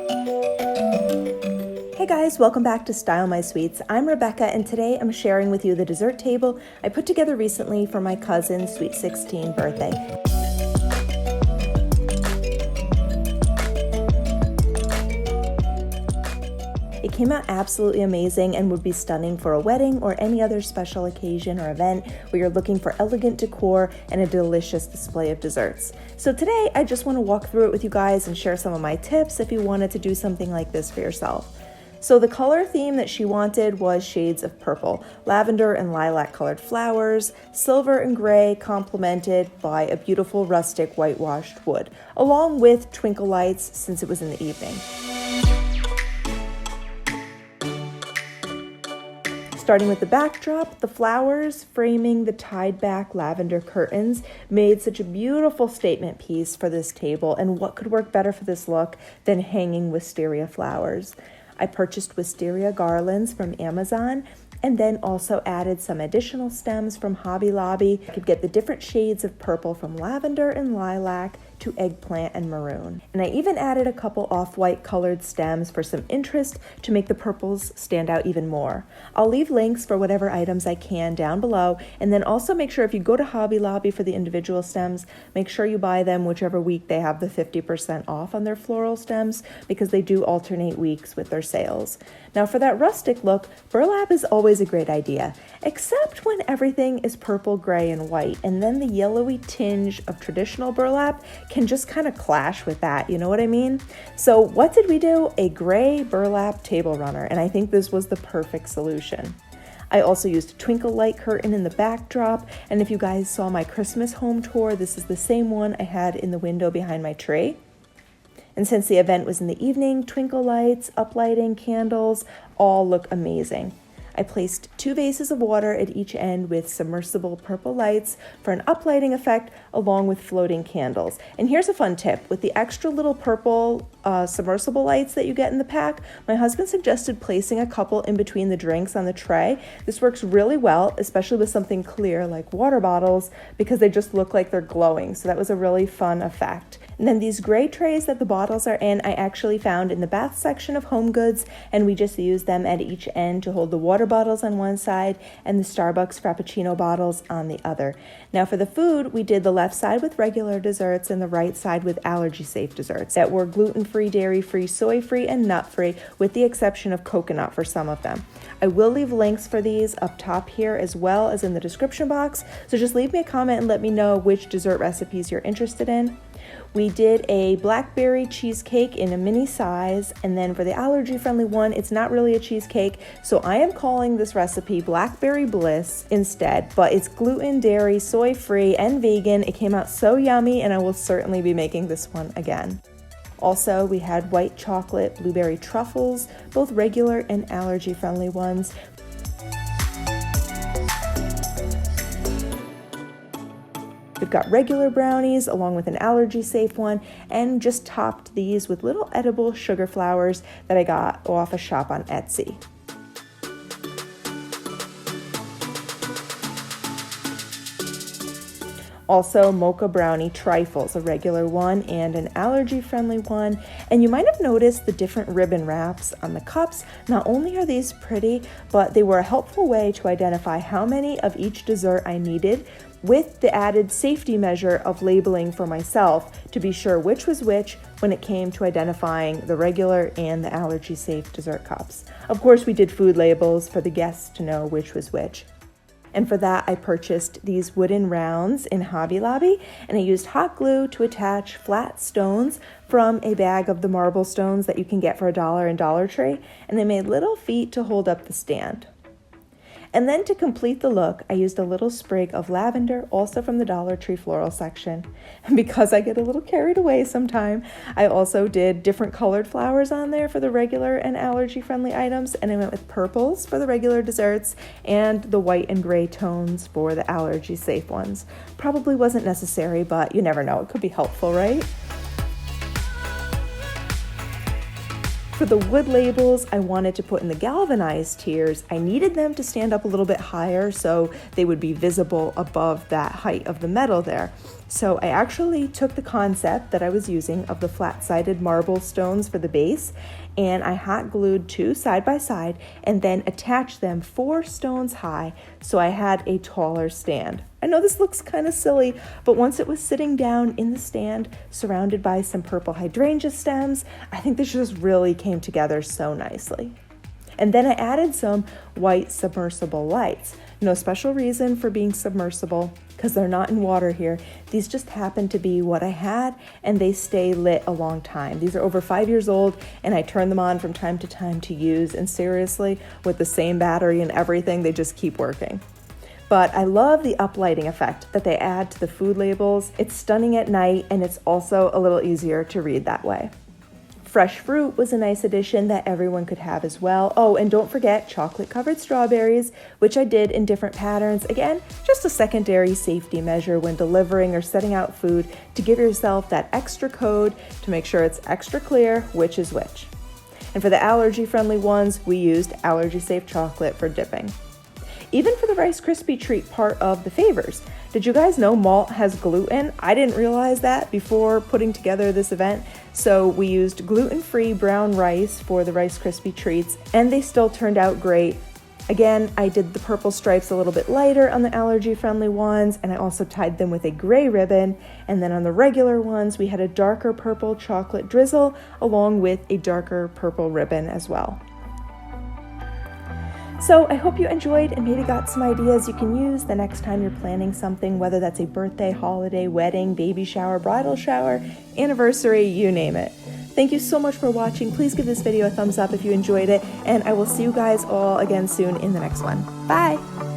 Hey guys, welcome back to Style My Sweets. I'm Rebecca and today I'm sharing with you the dessert table I put together recently for my cousin's sweet 16 birthday. It came out absolutely amazing and would be stunning for a wedding or any other special occasion or event where you're looking for elegant decor and a delicious display of desserts. So today I just want to walk through it with you guys and share some of my tips if you wanted to do something like this for yourself. So the color theme that she wanted was shades of purple, lavender and lilac colored flowers, silver and gray complemented by a beautiful rustic whitewashed wood, along with twinkle lights since it was in the evening. Starting with the backdrop, the flowers framing the tied-back lavender curtains made such a beautiful statement piece for this table, and what could work better for this look than hanging wisteria flowers? I purchased wisteria garlands from Amazon and then also added some additional stems from Hobby Lobby. I could get the different shades of purple from lavender and lilac to eggplant and maroon. And I even added a couple off-white colored stems for some interest to make the purples stand out even more. I'll leave links for whatever items I can down below, and then also make sure if you go to Hobby Lobby for the individual stems, make sure you buy them whichever week they have the 50% off on their floral stems, because they do alternate weeks with their sales. Now for that rustic look, burlap is always a great idea, except when everything is purple, gray, and white, and then the yellowy tinge of traditional burlap can just kind of clash with that, you know what I mean? So what did we do? A gray burlap table runner, and I think this was the perfect solution. I also used a twinkle light curtain in the backdrop, and if you guys saw my Christmas home tour, this is the same one I had in the window behind my tree. And since the event was in the evening, twinkle lights, uplighting, candles, all look amazing. I placed 2 vases of water at each end with submersible purple lights for an uplighting effect, along with floating candles. And here's a fun tip. With the extra little purple submersible lights that you get in the pack, my husband suggested placing a couple in between the drinks on the tray. This works really well, especially with something clear like water bottles, because they just look like they're glowing. So that was a really fun effect. And then these gray trays that the bottles are in, I actually found in the bath section of Home Goods, and we just used them at each end to hold the water bottles on one side and the Starbucks Frappuccino bottles on the other. Now for the food, we did the left side with regular desserts and the right side with allergy-safe desserts that were gluten-free, dairy-free, soy-free, and nut-free, with the exception of coconut for some of them. I will leave links for these up top here as well as in the description box, so just leave me a comment and let me know which dessert recipes you're interested in. We did a blackberry cheesecake in a mini size, and then for the allergy-friendly one, it's not really a cheesecake, so I am calling this recipe Blackberry Bliss instead, but it's gluten, dairy, soy-free, and vegan. It came out so yummy, and I will certainly be making this one again. Also, we had white chocolate blueberry truffles, both regular and allergy-friendly ones. We've got regular brownies along with an allergy-safe one, and just topped these with little edible sugar flowers that I got off a shop on Etsy. Also, mocha brownie trifles, a regular one and an allergy-friendly one. And you might have noticed the different ribbon wraps on the cups. Not only are these pretty, but they were a helpful way to identify how many of each dessert I needed, with the added safety measure of labeling for myself to be sure which was which when it came to identifying the regular and the allergy-safe dessert cups. Of course, we did food labels for the guests to know which was which. And for that, I purchased these wooden rounds in Hobby Lobby, and I used hot glue to attach flat stones from a bag of the marble stones that you can get for $1 in Dollar Tree, and they made little feet to hold up the stand. And then to complete the look, I used a little sprig of lavender, also from the Dollar Tree floral section. And because I get a little carried away sometime, I also did different colored flowers on there for the regular and allergy-friendly items, and I went with purples for the regular desserts and the white and gray tones for the allergy-safe ones. Probably wasn't necessary, but you never know, it could be helpful, right? For the wood labels, I wanted to put in the galvanized tiers. I needed them to stand up a little bit higher so they would be visible above that height of the metal there. So I actually took the concept that I was using of the flat-sided marble stones for the base, and I hot glued 2 side by side and then attached them 4 stones high, so I had a taller stand. I know this looks kind of silly, but once it was sitting down in the stand surrounded by some purple hydrangea stems, I think this just really came together so nicely. And then I added some white submersible lights. No special reason for being submersible because they're not in water here. These just happen to be what I had, and they stay lit a long time. These are over 5 years old, and I turn them on from time to time to use, and seriously, with the same battery and everything, they just keep working. But I love the uplighting effect that they add to the food labels. It's stunning at night, and it's also a little easier to read that way. Fresh fruit was a nice addition that everyone could have as well. Oh, and don't forget chocolate-covered strawberries, which I did in different patterns. Again, just a secondary safety measure when delivering or setting out food to give yourself that extra code to make sure it's extra clear which is which. And for the allergy-friendly ones, we used allergy-safe chocolate for dipping. Even for the Rice Krispie treat part of the favors, did you guys know malt has gluten? I didn't realize that before putting together this event. So we used gluten-free brown rice for the Rice Krispie treats, and they still turned out great. Again, I did the purple stripes a little bit lighter on the allergy-friendly ones, and I also tied them with a gray ribbon. And then on the regular ones, we had a darker purple chocolate drizzle along with a darker purple ribbon as well. So I hope you enjoyed and maybe got some ideas you can use the next time you're planning something, whether that's a birthday, holiday, wedding, baby shower, bridal shower, anniversary, you name it. Thank you so much for watching. Please give this video a thumbs up if you enjoyed it, and I will see you guys all again soon in the next one. Bye!